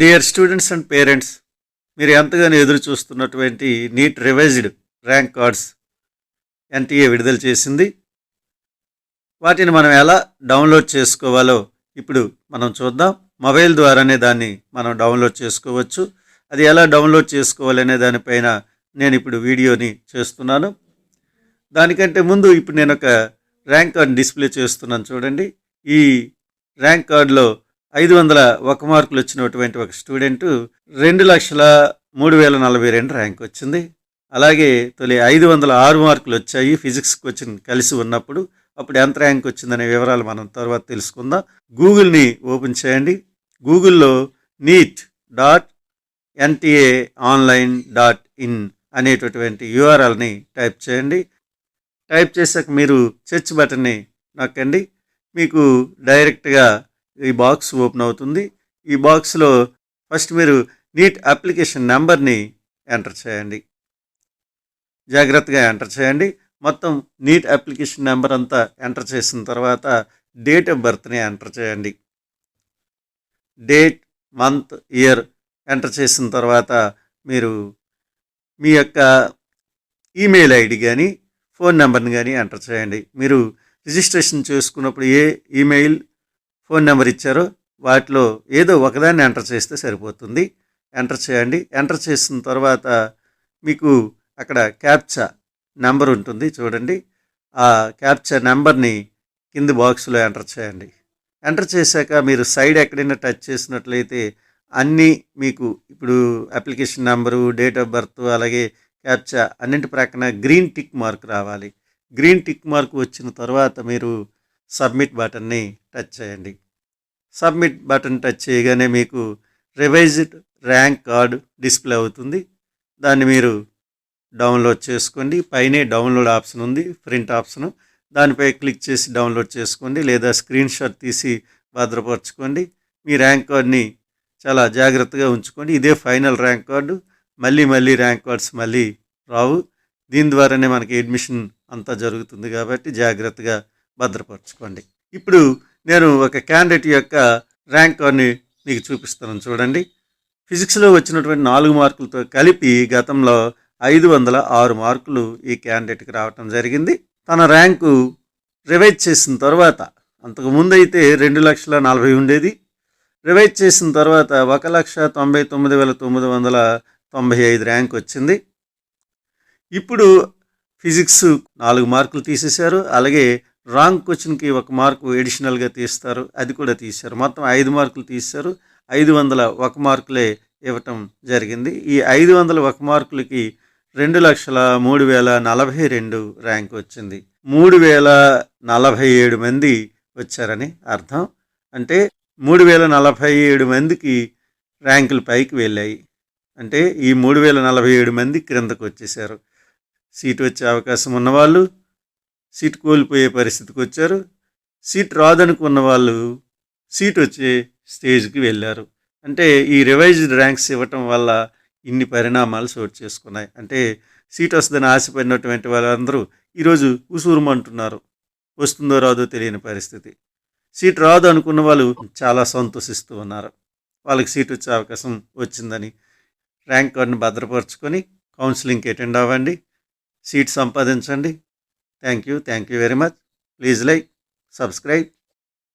Dear students and parents, మీరు ఎంతగానో ఎదురు చూస్తున్నటువంటి NEET revised rank cards NTA విడుదల చేసింది. వాటిని మనం ఎలా డౌన్లోడ్ చేసుకోవాలో ఇప్పుడు మనం చూద్దాం. మొబైల్ ద్వారానే దాన్ని మనం డౌన్లోడ్ చేసుకోవచ్చు. అది ఎలా డౌన్లోడ్ చేసుకోవాలనే దానిపైన నేను ఇప్పుడు వీడియోని చేస్తున్నాను. దానికంటే ముందు ఇప్పుడు నేను ఒక ర్యాంక్ కార్డ్ డిస్ప్లే చేస్తున్నాను చూడండి. ఈ ర్యాంక్ కార్డులో 501 మార్కులు వచ్చినటువంటి ఒక స్టూడెంటు 2,03,042 ర్యాంక్ వచ్చింది. అలాగే తొలి 506 మార్కులు వచ్చాయి ఫిజిక్స్ క్వశ్చన్ కలిసి ఉన్నప్పుడు. అప్పుడు ఎంత ర్యాంక్ వచ్చిందనే వివరాలు మనం తర్వాత తెలుసుకుందాం. గూగుల్ని ఓపెన్ చేయండి. గూగుల్లో NEET.NTAonline.in అనేటటువంటి URLని టైప్ చేయండి. టైప్ చేశాక మీరు సెర్చ్ బటన్ని నొక్కండి. మీకు డైరెక్ట్గా ఈ బాక్స్ ఓపెన్ అవుతుంది. ఈ బాక్స్లో ఫస్ట్ మీరు నీట్ అప్లికేషన్ నెంబర్ని ఎంటర్ చేయండి. జాగ్రత్తగా ఎంటర్ చేయండి. మొత్తం నీట్ అప్లికేషన్ నెంబర్ అంతా ఎంటర్ చేసిన తర్వాత డేట్ ఆఫ్ బర్త్ని ఎంటర్ చేయండి. డేట్, మంత్, ఇయర్ ఎంటర్ చేసిన తర్వాత మీరు మీ యొక్క ఈమెయిల్ ఐడి కానీ ఫోన్ నెంబర్ని కానీ ఎంటర్ చేయండి. మీరు రిజిస్ట్రేషన్ చేసుకున్నప్పుడు ఏ ఈమెయిల్, ఫోన్ నెంబర్ ఇచ్చారో వాటిలో ఏదో ఒకదాన్ని ఎంటర్ చేస్తే సరిపోతుంది. ఎంటర్ చేయండి. ఎంటర్ చేసిన తర్వాత మీకు అక్కడ క్యాప్చా నెంబర్ ఉంటుంది చూడండి. ఆ క్యాప్చా నెంబర్ని కింది బాక్స్లో ఎంటర్ చేయండి. ఎంటర్ చేశాక మీరు సైడ్ ఎక్కడైనా టచ్ చేసినట్లయితే అన్నీ మీకు ఇప్పుడు application number, date of birth, అలాగే క్యాప్చా అన్నింటి ప్రక్కన గ్రీన్ టిక్ మార్క్ రావాలి. గ్రీన్ టిక్ మార్క్ వచ్చిన తర్వాత మీరు సబ్మిట్ బటన్ని టచ్ చేయండి. సబ్మిట్ బటన్ టచ్ చేయగానే మీకు రివైజ్డ్ ర్యాంక్ కార్డు డిస్ప్లే అవుతుంది. దాన్ని మీరు డౌన్లోడ్ చేసుకోండి. పైనే డౌన్లోడ్ ఆప్షన్ ఉంది, ప్రింట్ ఆప్షను. దానిపై క్లిక్ చేసి డౌన్లోడ్ చేసుకోండి, లేదా స్క్రీన్ షాట్ తీసి భద్రపరచుకోండి. మీ ర్యాంక్ కార్డ్ని చాలా జాగ్రత్తగా ఉంచుకోండి. ఇదే ఫైనల్ ర్యాంక్ కార్డు. మళ్ళీ ర్యాంక్ కార్డ్స్ మళ్ళీ రావు. దీని ద్వారానే మనకి అడ్మిషన్ అంతా జరుగుతుంది కాబట్టి జాగ్రత్తగా భద్రపరచుకోండి. ఇప్పుడు నేను ఒక క్యాండిడేట్ యొక్క ర్యాంక్ కార్డ్ని మీకు చూపిస్తాను చూడండి. ఫిజిక్స్లో వచ్చినటువంటి 4 మార్కులతో కలిపి గతంలో 506 మార్కులు ఈ క్యాండిడేట్కి రావటం జరిగింది. తన ర్యాంకు రివైజ్ చేసిన తర్వాత, అంతకుముందు అయితే 2,40,000 ఉండేది. రివైజ్ చేసిన తర్వాత 1,99,995 ర్యాంక్ వచ్చింది. ఇప్పుడు ఫిజిక్స్ 4 మార్కులు తీసేశారు. అలాగే రాంగ్ క్వశ్చన్కి 1 మార్కు ఎడిషనల్గా తీస్తారు, అది కూడా తీశారు. మొత్తం 5 మార్కులు తీశారు. 501 మార్కులే ఇవ్వటం జరిగింది. ఈ 501 మార్కులకి 2,03,042 ర్యాంక్ వచ్చింది. 3,047 మంది వచ్చారని అర్థం. అంటే 3,047 మందికి ర్యాంకులు పైకి వెళ్ళాయి. అంటే ఈ 3,047 మంది క్రిందకు వచ్చేసారు. సీటు వచ్చే అవకాశం ఉన్నవాళ్ళు సీట్ కోల్పోయే పరిస్థితికి వచ్చారు. సీట్ రాదనుకున్న వాళ్ళు సీట్ వచ్చే స్టేజ్కి వెళ్ళారు. అంటే ఈ రివైజ్డ్ ర్యాంక్స్ ఇవ్వటం వల్ల ఇన్ని పరిణామాలు చోటు చేసుకున్నాయి. అంటే సీట్ వస్తుందని ఆశపడినటువంటి వాళ్ళందరూ ఈరోజు ఉసూరుమంటున్నారు. వస్తుందో రాదో తెలియని పరిస్థితి. సీట్ రాదు అనుకున్న వాళ్ళు చాలా సంతోషిస్తూ ఉన్నారు. వాళ్ళకి సీట్ వచ్చే అవకాశం వచ్చిందని. ర్యాంక్ కార్డుని భద్రపరుచుకొని కౌన్సిలింగ్కి అటెండ్ అవ్వండి. సీట్ సంపాదించండి. Thank you very much. Please like, subscribe.